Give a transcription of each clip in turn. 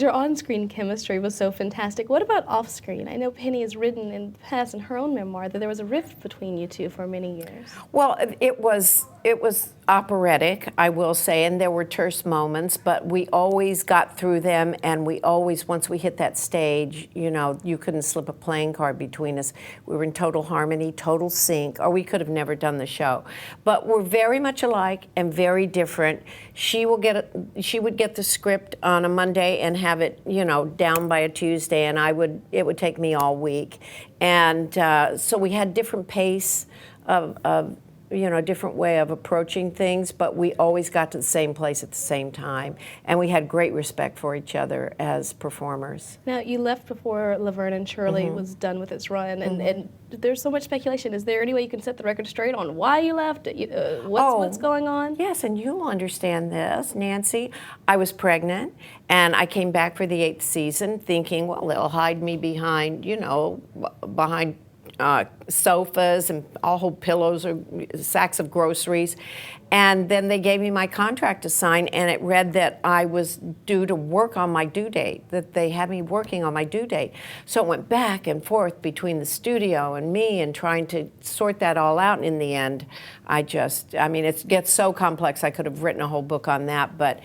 Your on-screen chemistry was so fantastic. What about off-screen? I know Penny has written in the past in her own memoir that there was a rift between you two for many years. Well, it was operatic, I will say, and there were terse moments, but we always got through them, and we always, once we hit that stage, you know, you couldn't slip a playing card between us. We were in total harmony, total sync, or we could have never done the show. But we're very much alike and very different. She would get the script on a Monday and have it, you know, down by a Tuesday, and it would take me all week. And so we had different pace of you know, a different way of approaching things, but we always got to the same place at the same time. And we had great respect for each other as performers. Now, you left before Laverne Shirley was done with its run, and there's so much speculation. Is there any way you can set the record straight on why you left? What's going on? Yes, and you'll understand this, Nancy. I was pregnant, and I came back for the 8th season thinking, well, they'll hide me behind, you know, behind sofas and all whole pillows or sacks of groceries. And then they gave me my contract to sign, and it read that I was due to work on my due date, that they had me working on my due date. So it went back and forth between the studio and me and trying to sort that all out. And in the end, I mean, it gets so complex, I could have written a whole book on that, but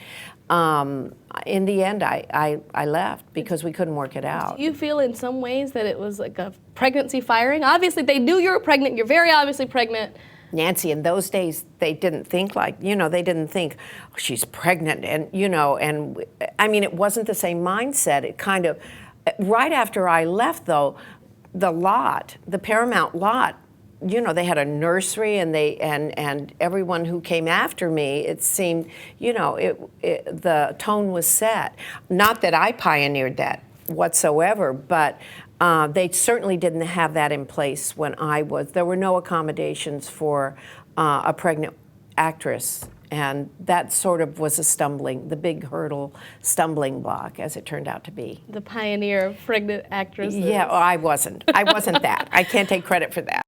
in the end, I left because we couldn't work it out. Do you feel in some ways that it was like a pregnancy firing? Obviously, they knew you were pregnant. You're very obviously pregnant. Nancy, in those days, they didn't think like, you know, they didn't think, oh, she's pregnant, and, you know, and I mean, it wasn't the same mindset. It kind of, right after I left, though, the Paramount lot, you know, they had a nursery, and and everyone who came after me, it seemed, you know, the tone was set. Not that I pioneered that whatsoever, but they certainly didn't have that in place when I was. There were no accommodations for a pregnant actress, and that sort of was the big hurdle, stumbling block, as it turned out to be. The pioneer of pregnant actresses. Yeah, I wasn't that. I can't take credit for that.